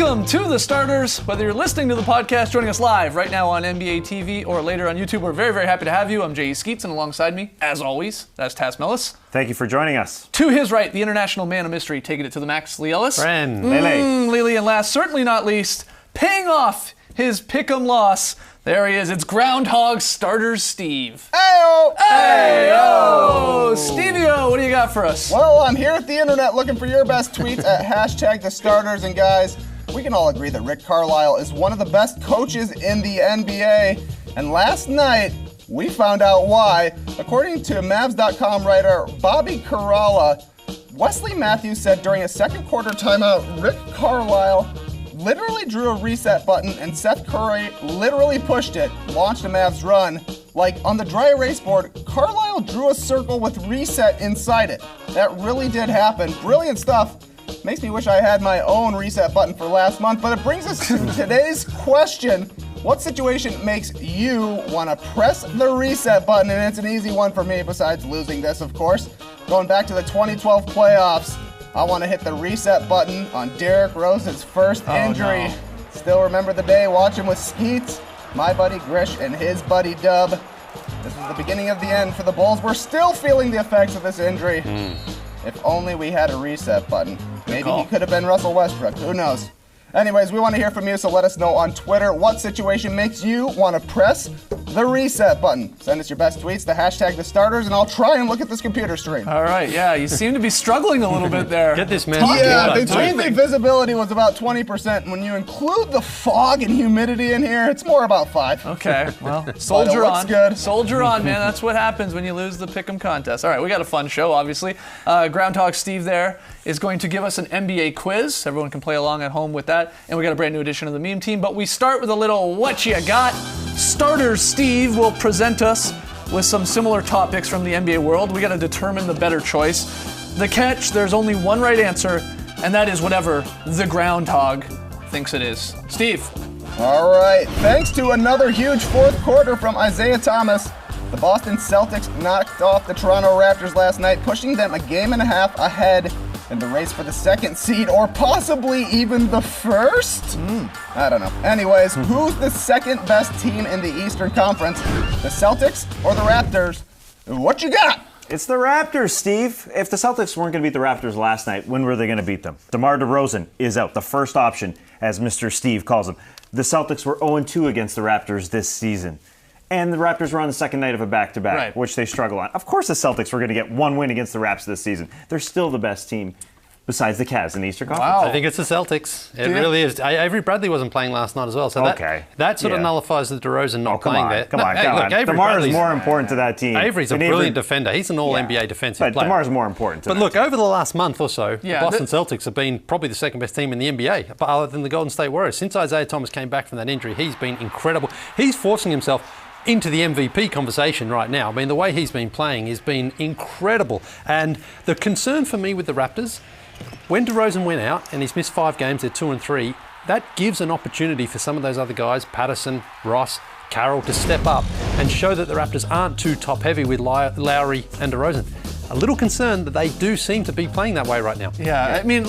Welcome to The Starters. Whether you're listening to the podcast, joining us live right now on NBA TV or later on YouTube, we're very, very happy to have you. I'm J.E. Skeets, and alongside me, as always, that's Taz Mellis. Thank you for joining us. To his right, the international man of mystery, taking it to the max, Lee Ellis. Friend. Lily, and last, certainly not least, paying off his pick'em loss. There he is. It's Groundhog Starters Steve. Heyo! Heyo! Stevie-O, what do you got for us? Well, I'm here at the internet looking for your best tweets at hashtag the starters. And guys, we can all agree that Rick Carlisle is one of the best coaches in the NBA. And last night, we found out why. According to Mavs.com writer Bobby Karalla, Wesley Matthews said during a second quarter timeout, Rick Carlisle literally drew a reset button and Seth Curry literally pushed it, launched a Mavs run. Like on the dry erase board, Carlisle drew a circle with reset inside it. That really did happen. Brilliant stuff. Makes me wish I had my own reset button for last month, but it brings us to today's question. What situation makes you want to press the reset button? And it's an easy one for me besides losing this, of course. Going back to the 2012 playoffs, I want to hit the reset button on Derrick Rose's first injury. No. Still remember the day watching with Skeets, my buddy Grish, and his buddy Dub. This was the beginning of the end for the Bulls. We're still feeling the effects of this injury. If only we had a reset button. Maybe he could have been Russell Westbrook. Who knows? Anyways, we want to hear from you, so let us know on Twitter what situation makes you want to press the reset button. Send us your best tweets, the hashtag the starters, and I'll try and look at this computer screen. All right, yeah, you seem to be struggling a little bit there. Get this man. Yeah, the TV visibility was about 20%. And when you include the fog and humidity in here, it's more about 5. Okay, well, soldier looks on. good. Soldier on, man. That's what happens when you lose the pick'em contest. All right, we got a fun show, obviously. Groundhog Steve there is going to give us an NBA quiz. Everyone can play along at home with that. And we got a brand new edition of the meme team. But we start with a little what you got. Starters Steve will present us with some similar topics from the NBA world. We got to determine the better choice. The catch, there's only one right answer, and that is whatever the groundhog thinks it is. Steve. All right, thanks to another huge fourth quarter from Isaiah Thomas, the Boston Celtics knocked off the Toronto Raptors last night, pushing them a game and a half ahead in the race for the second seed, or possibly even the first? I don't know. Anyways, who's the second best team in the Eastern Conference? The Celtics or the Raptors? What you got? It's the Raptors, Steve. If the Celtics weren't going to beat the Raptors last night, when were they going to beat them? DeMar DeRozan is out, the first option, as Mr. Steve calls him. The Celtics were 0-2 against the Raptors this season. And the Raptors were on the second night of a back-to-back, Right. which they struggle on. Of course the Celtics were going to get one win against the Raps this season. They're still the best team besides the Cavs in the Eastern Conference. Wow. I think it's the Celtics. It really is. Avery Bradley wasn't playing last night as well, so that sort of nullifies the DeRozan not playing there. Come on. Avery DeMar is Bradley's more important to that team. Avery's a brilliant defender. He's an all-NBA defensive player. DeMar's more important to But that look, team. over the last month or so, Yeah, the Boston Celtics have been probably the second best team in the NBA, but other than the Golden State Warriors. Since Isaiah Thomas came back from that injury, he's been incredible. He's forcing himself into the MVP conversation right now. I mean, the way he's been playing has been incredible. And the concern for me with the Raptors, when DeRozan went out and he's missed 5 games, they're 2-3, that gives an opportunity for some of those other guys, Patterson, Ross, Carroll, to step up and show that the Raptors aren't too top-heavy with Lowry and DeRozan. A little concerned that they do seem to be playing that way right now. Yeah, I mean,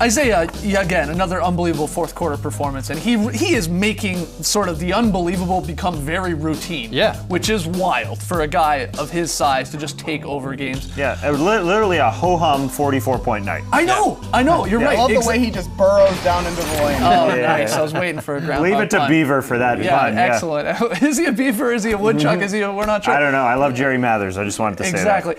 Isaiah, again, another unbelievable fourth quarter performance, and he is making sort of the unbelievable become very routine. Yeah. Which is wild for a guy of his size to just take over games. Yeah, literally a ho-hum 44-point night. I know, you're right. I love the way he just burrows down into the lane. Oh, Yeah. nice. I was waiting for a groundhog Leave it to punt. Beaver for that Yeah, pun. excellent. Is he a beaver? Is he a woodchuck? Is he a, we're not sure. I don't know. I love Jerry Mathers. I just wanted to say that. Exactly.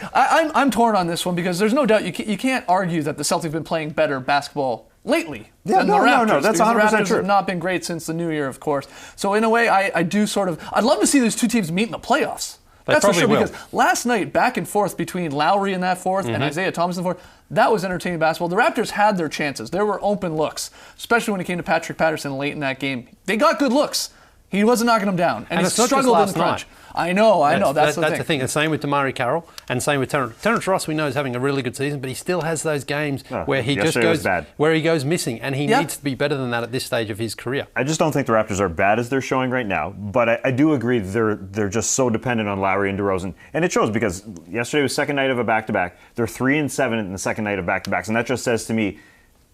I'm torn on this one because there's no doubt you can't argue that the Celtics have been playing better basketball lately than the Raptors. No, that's because 100% the Raptors true. have not been great since the new year, of course. So in a way, I do sort of, I'd love to see these two teams meet in the playoffs. That's for probably sure, will. because last night, back and forth between Lowry in that fourth and Isaiah Thomas in the fourth, that was entertaining basketball. The Raptors had their chances. There were open looks, especially when it came to Patrick Patterson late in that game. They got good looks. He wasn't knocking them down, and he it's not just struggled in last the crunch. night. I know. That's the thing. The same with Damari Carroll, and same with Terrence Ross. We know is having a really good season, but he still has those games where he just goes where he goes missing, and he needs to be better than that at this stage of his career. I just don't think the Raptors are bad as they're showing right now, but I do agree they're just so dependent on Lowry and DeRozan, and it shows because yesterday was second night of a back-to-back. They're 3-7 in the second night of back-to-backs, and that just says to me,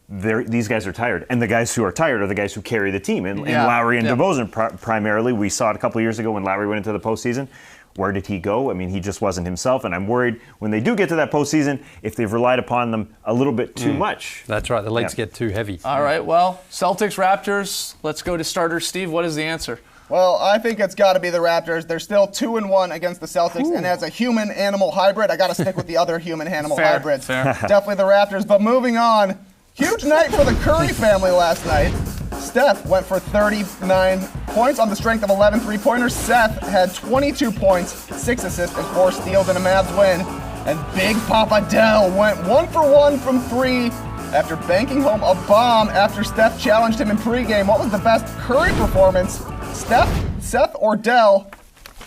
these guys are tired, and the guys who are tired are the guys who carry the team. And Lowry and DeBozan primarily, we saw it a couple years ago when Lowry went into the postseason. Where did he go? I mean, he just wasn't himself, and I'm worried when they do get to that postseason if they've relied upon them a little bit too much. That's right. The legs get too heavy. All right, well, Celtics, Raptors. Let's go to starter Steve. What is the answer? Well, I think it's got to be the Raptors. They're still 2-1 against the Celtics, and as a human-animal hybrid, I got to stick with the other human-animal hybrids. Fair. Definitely the Raptors. But moving on, huge night for the Curry family last night. Steph went for 39 points on the strength of 11 three-pointers. Seth had 22 points, 6 assists, and 4 steals in a Mavs win. And Big Papa Dell went 1 for 1 from 3 after banking home a bomb after Steph challenged him in pregame. What was the best Curry performance? Steph, Seth, or Dell?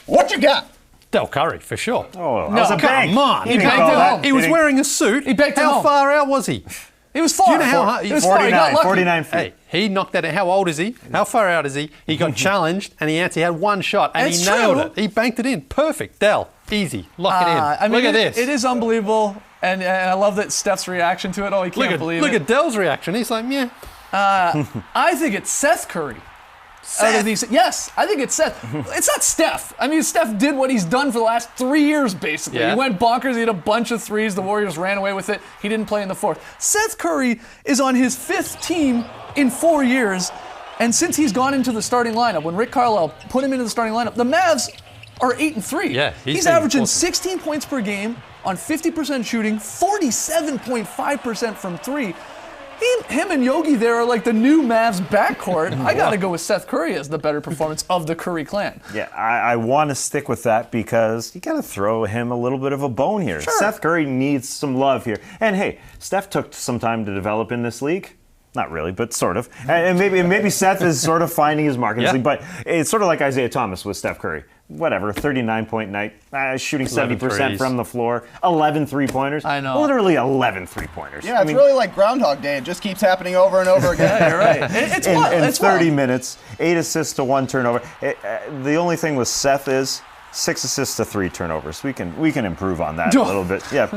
What you got? Del Curry, for sure. Oh, that was a bank. Come on. He didn't banked call it that. home. He was wearing a suit. He banked it How home. far out was he? It was far. Do you know how hard? It was far. He got lucky. 49 feet. Hey, he knocked that out. How old is he? How far out is he? He got challenged and he answered. He had one shot and It's he nailed true. it. He banked it in. Perfect. Dell, easy. Lock it in. I mean, Look at this. It is unbelievable, and I love that Steph's reaction to it. Oh, he can't believe look it. at Dell's reaction. He's like, yeah. I think it's Seth Curry. Out of these, yes, I think it's Seth. It's not Steph. I mean, Steph did what he's done for the last 3 years, basically. Yeah. He went bonkers. He hit a bunch of threes. The Warriors ran away with it. He didn't play in the fourth. Seth Curry is on his 5th team in 4 years, and since he's gone into the starting lineup, when Rick Carlisle put him into the starting lineup, the Mavs are 8-3. Yeah, he's been averaging awesome. 16 points per game on 50% shooting, 47.5% from 3. Him and Yogi there are like the new Mavs backcourt. I got to go with Seth Curry as the better performance of the Curry clan. Yeah, I want to stick with that because you got to throw him a little bit of a bone here. Sure. Seth Curry needs some love here. And hey, Steph took some time to develop in this league. Not really, but sort of. And maybe Seth is sort of finding his mark in this league, but it's sort of like Isaiah Thomas with Steph Curry. Whatever, 39-point night, shooting 70% threes. from the floor, 11 three-pointers. I know. Literally 11 three-pointers. Yeah, it's really like Groundhog Day. It just keeps happening over and over again. Yeah, you're right. It's wild. in It's 30 wild. minutes, 8 assists to 1 turnover. The only thing with Seth is 6 assists to 3 turnovers. We can improve on that a little bit. Yeah.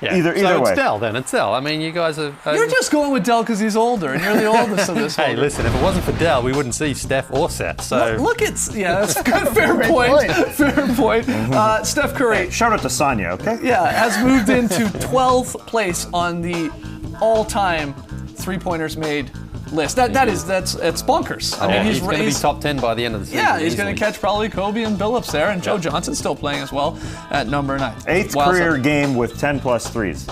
Yeah. Either so way. it's Dell then. It's Dell. I mean, you guys are. You're just going with Dell because he's older, and you're the oldest of this. Hey, older. listen, if it wasn't for Dell, we wouldn't see Steph or Seth. So Look at, that's a good, fair Great point. point. Fair point. Steph Curry, Shout out to Sonya, okay? has moved into 12th place on the all-time three-pointers made list. That's bonkers. I mean, he's going to be top 10 by the end of the season. Yeah, he's going easily. to catch probably Kobe and Billups there, and Joe Johnson's still playing as well at number 9. 8th Wild career stuff. game with 10-plus threes.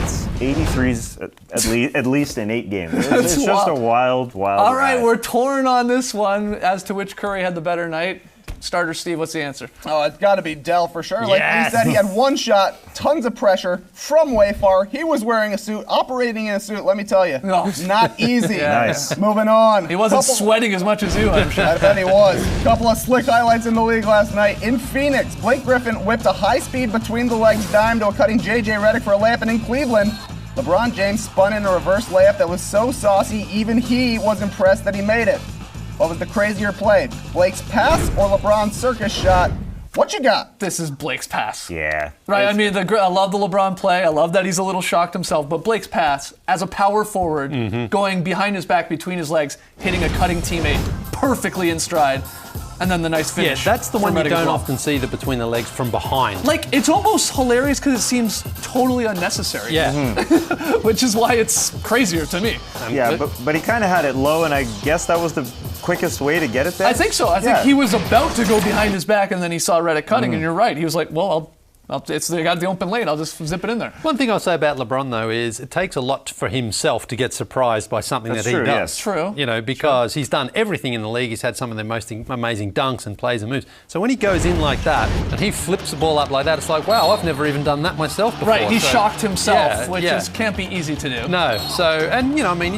It's 83s at least in 8 games. It's just a wild All right, ride. we're torn on this one as to which Curry had the better night. Starter Steve, what's the answer? Oh, it's got to be Dell for sure. Like Yes. he said, he had one shot, tons of pressure from way far. He was wearing a suit, operating in a suit. Let me tell you, No. not easy. Nice. Moving on. He wasn't sweating as much as you, I'm sure. I bet he was. Couple of slick highlights in the league last night. In Phoenix, Blake Griffin whipped a high-speed between-the-legs dime to a cutting J.J. Redick for a layup, and in Cleveland, LeBron James spun in a reverse layup that was so saucy, even he was impressed that he made it. What was the crazier play, Blake's pass or LeBron's circus shot? What you got? This is Blake's pass. Yeah. Right, I mean, I love the LeBron play. I love that he's a little shocked himself. But Blake's pass, as a power forward, going behind his back, between his legs, hitting a cutting teammate perfectly in stride, and then the nice Yeah, finish. that's the one from you Redick as don't well. often see, the between the legs from behind. Like, it's almost hilarious because it seems totally unnecessary. Yeah. Which is why it's crazier to me. Yeah, but he kind of had it low, and I guess that was the quickest way to get it there. I think so. I think Yeah. he was about to go behind his back, and then he saw Redick cutting, and you're right. He was like, well, they got the open lane. I'll just zip it in there. One thing I'll say about LeBron, though, is it takes a lot for himself to get surprised by something That's that he true, does. yes. True. You know, because he's done everything in the league. He's had some of the most amazing dunks and plays and moves. So when he goes in like that and he flips the ball up like that, it's like, wow, I've never even done that myself before. Right, he So, shocked himself, yeah, which yeah. can't be easy to do. No, so, and you know, I mean,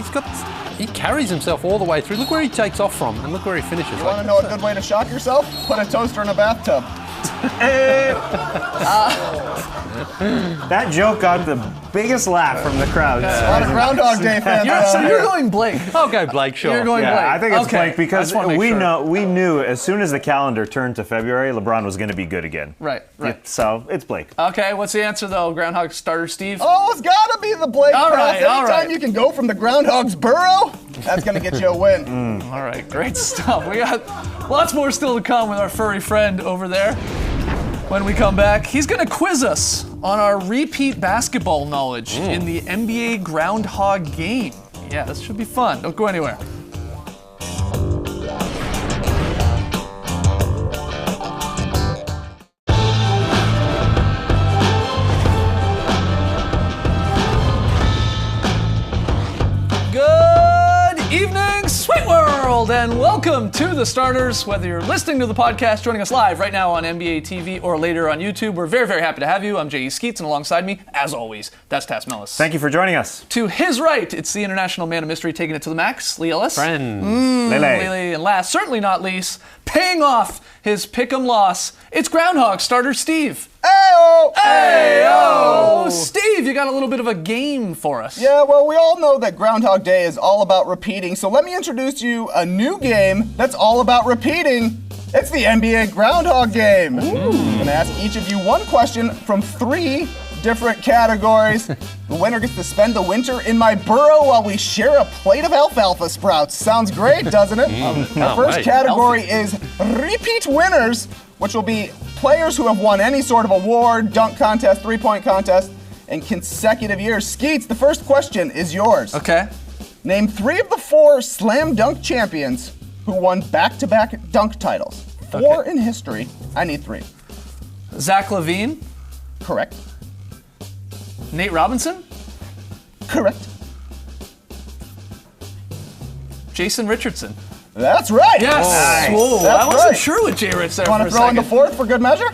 he carries himself all the way through. Look where he takes off from and look where he finishes. You want to know a good way to shock yourself? Put a toaster in a bathtub. That joke got the biggest laugh from the crowd. A lot of Groundhog Day fans. So you're going Blake. I'll go Blake, sure. You're going Blake. Yeah, I think it's Okay. Blake because I just wanna make sure. we knew as soon as the calendar turned to February, LeBron was going to be good again. Right. So it's Blake. Okay, what's the answer though? Groundhog starter Steve? Oh, it's gotta be the Blake All Pass. right, all Anytime right. you can go from the Groundhog's burrow, that's gonna get you a win. All right, great stuff. We got lots more still to come with our furry friend over there. When we come back, he's going to quiz us on our repeat basketball knowledge in the NBA Groundhog game. Yeah, this should be fun. Don't go anywhere. Good evening, Sweet World, and welcome to The Starters. Whether you're listening to the podcast, joining us live right now on NBA TV or later on YouTube, we're very, very happy to have you. I'm J.E. Skeets, and alongside me, as always, that's Tass Mellis. Thank you for joining us. To his right, it's the international man of mystery taking it to the max, Lee Ellis. Friend. Lele. Lele, and last, certainly not least, paying off his pick'em loss, it's Groundhog starter Steve. Ayo! Hey-o! Steve, you got a little bit of a game for us. Yeah, well, we all know that Groundhog Day is all about repeating, so let me introduce you a new game that's all about repeating. It's the NBA Groundhog Game. I'm gonna ask each of you one question from 3 different categories. The winner gets to spend the winter in my burrow while we share a plate of alfalfa sprouts. Sounds great, doesn't it? The first wait. category is repeat winners, which will be players who have won any sort of award, dunk contest, three-point contest in consecutive years. Skeets, the first question is yours. Okay. Name 3 of the 4 slam dunk champions who won back-to-back dunk titles. 4 in history. I need 3. Zach LaVine, Correct. Nate Robinson, Correct. Jason Richardson. That's right. Yes. Nice. Whoa, That's I wasn't right. sure with Jay Rich there Want for to a throw in the second. 4th for good measure?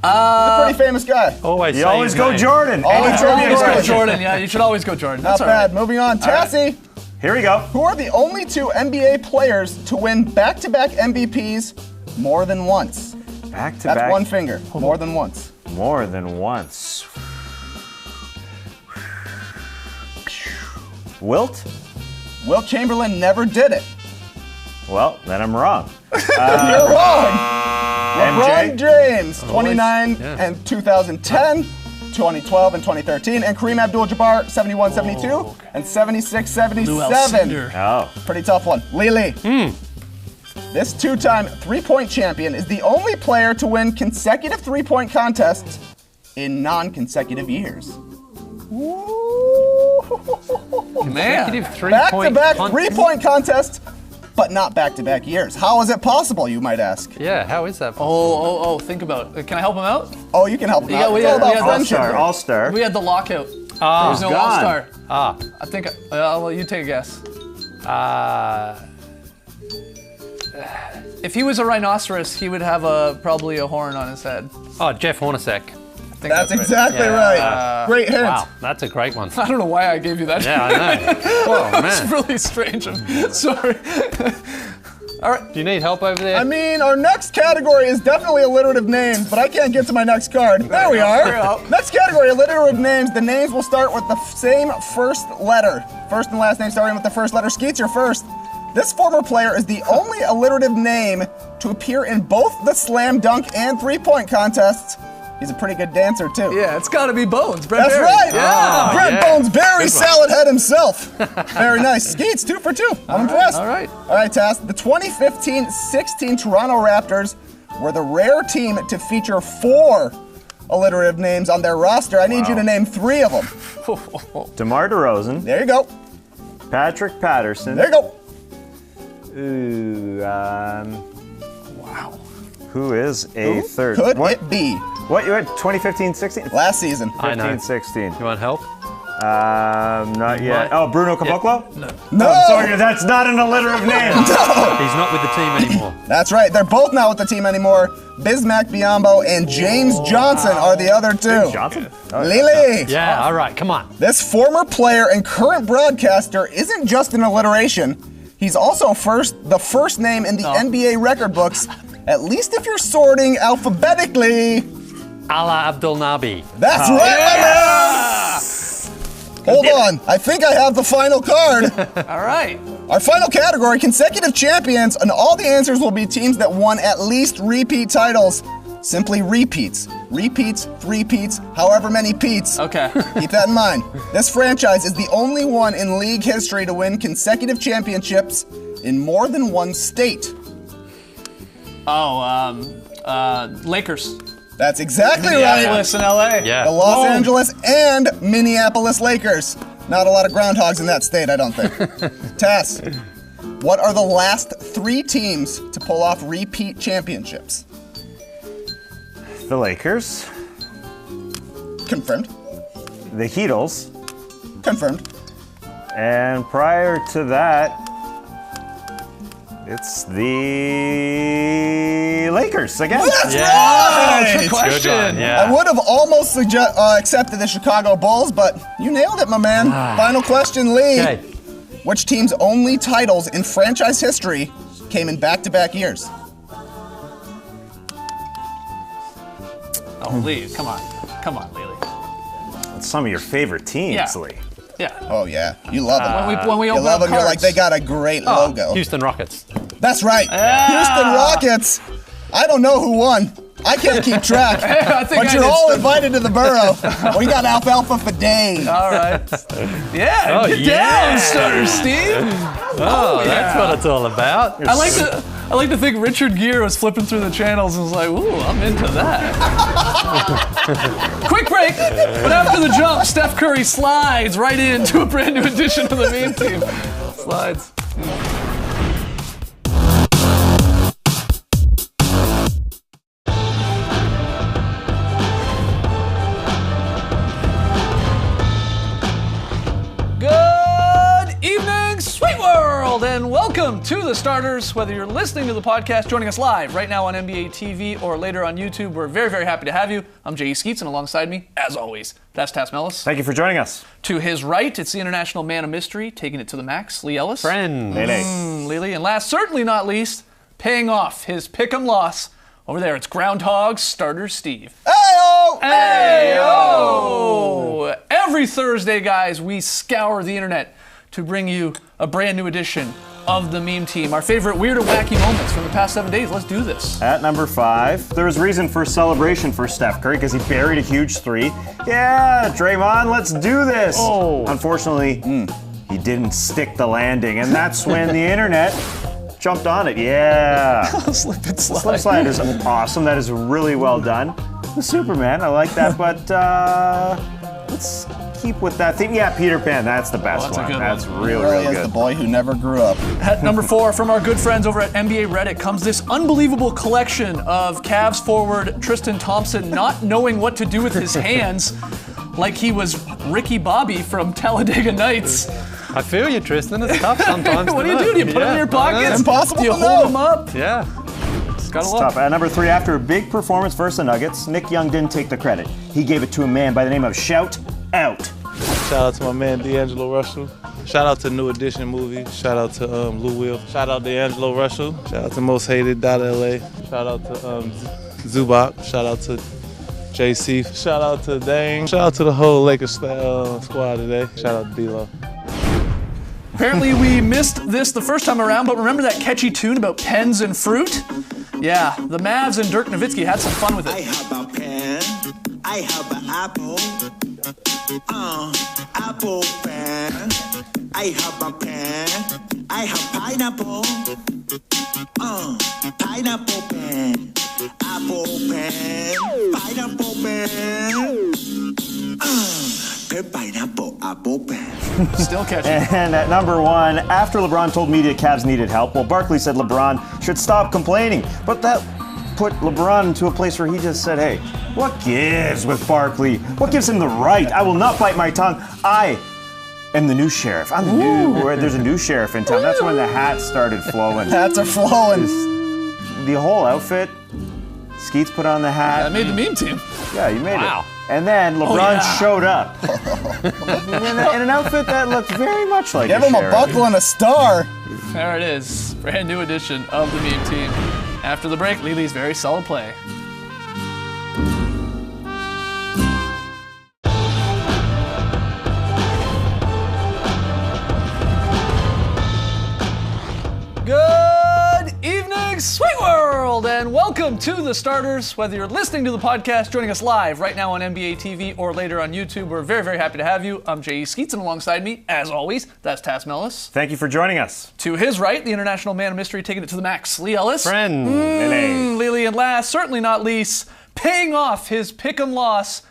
A pretty famous guy. Always You say always his go name. Jordan. Always Any go trivia Always go question. Jordan. Yeah, you should always go Jordan. Not That's all bad. right. Moving on. Tassie, Here we go. who are the only 2 NBA players to win back-to-back MVPs more than once? Back to That's back. one finger. More than once. More than once. Wilt? Wilt Chamberlain never did it. Well, then I'm wrong. You're wrong. LeBron MJ? James, 29 yeah. and 2010, 2012 and 2013, and Kareem Abdul-Jabbar, 71, 72, and 76, 77. Oh. Pretty tough one. Lily. This 2-time three-point champion is the only player to win consecutive three-point contests in non-consecutive years. Man. Consecutive three-point Back-to-back contest. three-point contests, but not back-to-back years. How is it possible, you might ask? Yeah, how is that? Think about it. Can I help him out? Oh, you can help him Yeah, out. we It's all had- we about had friendship. All-star. All-star. We had the lockout. Ah, There's no gone. All-Star. ah, I think I'll let you take a guess. If he was a rhinoceros, he would have probably a horn on his head. oh, Jeff Hornacek. I think That's right. exactly Yeah. right. Great hint. Wow, that's a great one. I don't know why I gave you that. Yeah, I know. Oh, It's man. really strange. I'm sorry. All right. Do you need help over there? I mean, our next category is definitely alliterative names, but I can't get to my next card. There we There you are. go. Next category, alliterative names. The names will start with the same first letter. First and last name starting with the first letter. Skeets, you're first. This former player is the only alliterative name to appear in both the slam dunk and three-point contests. He's a pretty good dancer, too. Yeah, it's got to be Bones. Brett That's Berry. right. Yeah. Brett yeah. Bones Berry, Good one. salad head himself. Very nice. Skeets, 2 for 2. I'm impressed. all right. All right, Tass. The 2015-16 Toronto Raptors were the rare team to feature 4 alliterative names on their roster. I need you to name 3 of them. DeMar DeRozan. There you go. Patrick Patterson. There you go. Ooh, Wow. who is a third? Could What? it be? What you had? 2015-16? Last season. I know. 15-16. You want help? Not yet. Might- Oh, Bruno Caboclo? No. Sorry, that's not an alliterative name. He's not with the team anymore. That's right. They're both not with the team anymore. Bismack Biyombo and James Johnson are the other 2. Johnson? Oh, Lily. Yeah, all right, come on. This former player and current broadcaster isn't just an alliteration. He's also the first name in the NBA record books at least if you're sorting alphabetically. Ala Abdul Nabi. That's right, my man! Hold on, I think I have the final card. All right. Our final category, consecutive champions, and all the answers will be teams that won at least repeat titles. Simply repeats. Repeats, three-peats, however many peats. Okay. Keep that in mind. This franchise is the only one in league history to win consecutive championships in more than one state. Lakers. That's exactly right. Minneapolis and LA. Yeah. The Los Boom. Angeles and Minneapolis Lakers. Not a lot of groundhogs in that state, I don't think. Tess, what are the last 3 teams to pull off repeat championships? The Lakers, Confirmed. the Heatles, Confirmed. and prior to that, it's the Lakers again. That's Yeah. right! Good question. Good one, yeah. I would have almost accepted the Chicago Bulls, but you nailed it, my man. Final question, Lee. Okay. Which team's only titles in franchise history came in back-to-back years? Oh, Lee, come on. Come on, Lily. That's some of your favorite teams, Yeah. Lee. Yeah. Oh, yeah. You love them. When we You open love up them. You're like, cards. they got a great logo. Houston Rockets. That's right. Houston Rockets. I don't know who won. I can't keep track. I think But I you're did all too. invited to the borough. We got alfalfa for days. All right. Yeah, Oh, get yeah. down, Starter Steve. Oh, that's what it's all about. I like to think Richard Gere was flipping through the channels and was like, ooh, I'm into that. Quick break, but after the jump, Steph Curry slides right into a brand new edition of the Meme Team. Slides. Good evening, Sweet World, and welcome to the Starters. Whether you're listening to the podcast, joining us live right now on NBA TV or later on YouTube, we're very, very happy to have you. I'm Jay Skeets, and alongside me, as always, that's Tass Mellis. Thank you for joining us. To his right, it's the international man of mystery, taking it to the max, Lee Ellis. Friends. Lily. And last, certainly not least, paying off his pick'em loss. Over there, it's Groundhog Starter Steve. Hey-o! Hey-o! Every Thursday, guys, we scour the internet to bring you a brand new edition of the Meme Team. Our favorite weird and wacky moments from the past 7 days. Let's do this. At number 5, there was reason for celebration for Steph Curry because he buried a huge 3. Yeah, Draymond, let's do this. Oh. Unfortunately, he didn't stick the landing, and that's when the internet jumped on it. Yeah. Slip and slide. Slip slide is awesome. That is really well done. The Superman, I like that, but let's keep with that theme. Yeah, Peter Pan, that's the best that's a one. good That's one. really, Really really is good. the boy who never grew up. At number 4, from our good friends over at NBA Reddit, comes this unbelievable collection of Cavs forward Tristan Thompson not knowing what to do with his hands, like he was Ricky Bobby from Talladega Nights. I feel you, Tristan. It's tough sometimes. What do to you know. do? Do you put them in your pockets? It's impossible Do you to hold know. them up? Yeah. Just gotta Tough. look. At number 3, after a big performance versus the Nuggets, Nick Young didn't take the credit. He gave it to a man by the name of Shout Out. Shout out to my man D'Angelo Russell. Shout out to New Edition movie. Shout out to Lou Will. Shout out to D'Angelo Russell. Shout out to Most Hated LA. Shout out to Zubak. Shout out to JC. Shout out to Dane. Shout out to the whole Lakers squad today. Shout out to D-Lo. Apparently we missed this the first time around, but remember that catchy tune about pens and fruit? Yeah, the Mavs and Dirk Nowitzki had some fun with I it. have a pen, I have an apple, apple pen. I have a pen, I have pineapple, pineapple pen, apple pen, pineapple pen, pen, pineapple, apple pen. Still catchy. And at number 1, after LeBron told media Cavs needed help, well, Barkley said LeBron should stop complaining. But that put LeBron into a place where he just said, hey, what gives with Barkley? What gives him the right? I will not bite my tongue. I am the new sheriff. I'm the new, there's a new sheriff in town. That's when the hats started flowing. Hats are flowing. The whole outfit, Skeets put on the hat. That made the Meme Team. Yeah, you made Wow. it. And then LeBron yeah. showed up in an outfit that looked very much like Give a him a sheriff. buckle and a star. There it is. Brand new edition of the Meme Team. After the break, Lili's very solid play. Good evening, Sweet World, and welcome to The Starters. Whether you're listening to the podcast, joining us live right now on NBA TV, or later on YouTube, we're very, very happy to have you. I'm J.E. Skeets, and alongside me, as always, that's Tass Mellis. Thank you for joining us. To his right, the international man of mystery, taking it to the max, Lee Ellis. Friend. Lily, and last, certainly not least, paying off his pick'em loss,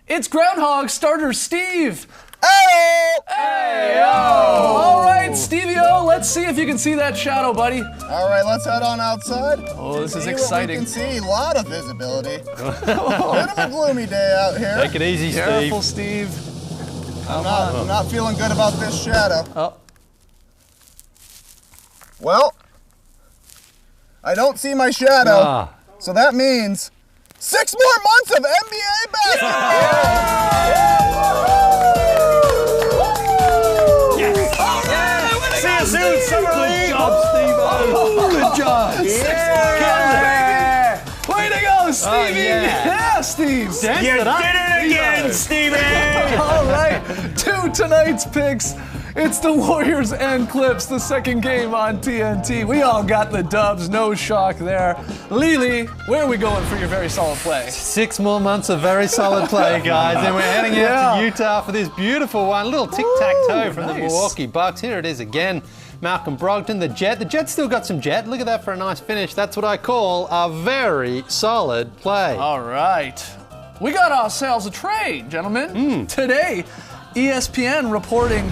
it's Groundhog starter Steve. Hey-o! All right, Stevie-O, let's see if you can see that shadow, buddy. All right, let's head on outside. Oh, this is See exciting. What we can see a lot of visibility. Bit of a gloomy day out here. Take it easy, Careful, Steve. Steve. I'm not feeling good about this shadow. Oh. Well, I don't see my shadow, so that means 6 more months of NBA basketball. See you soon, Summer League. Good job, Steve-O. Good job. Way to go, Stevie! yeah. Steve! You did it again, Stevie. All right, to tonight's picks. It's the Warriors and Clips, the second game on TNT. We all got the dubs, no shock there. Lily, where are we going for your very solid play? 6 more months of very solid play, guys. And we're heading out to Utah for this beautiful one. A little tic-tac-toe from the nice. Milwaukee Bucks. Here it is again. Malcolm Brogdon, the Jet. The Jet's still got some jet. Look at that for a nice finish. That's what I call a very solid play. All right. We got ourselves a trade, gentlemen. Today, ESPN reporting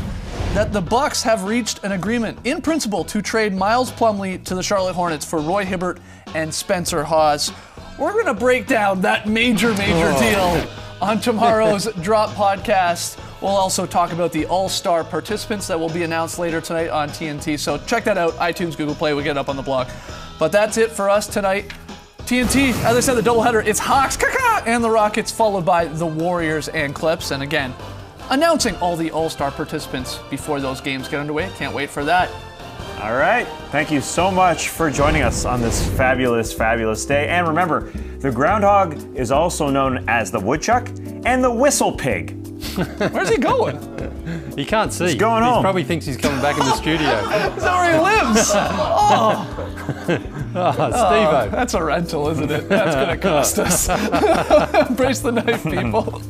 that the Bucks have reached an agreement in principle to trade Miles Plumlee to the Charlotte Hornets for Roy Hibbert and Spencer Hawes. We're going to break down that major deal on tomorrow's Drop podcast. We'll also talk about the All-Star participants that will be announced later tonight on TNT. So check that out, iTunes, Google Play, we get it up on the blog. But that's it for us tonight. TNT, as I said, the doubleheader, it's Hawks and the Rockets, followed by the Warriors and Clips. And again, announcing all the All-Star participants before those games get underway. Can't wait for that. All right. Thank you so much for joining us on this fabulous, fabulous day. And remember, the groundhog is also known as the woodchuck and the whistle pig. Where's he going? He can't see. He's going He home. probably thinks he's coming back in the studio. Is that where he lives? Steve-O. That's a rental, isn't it? That's going to cost us. Embrace the knife, people.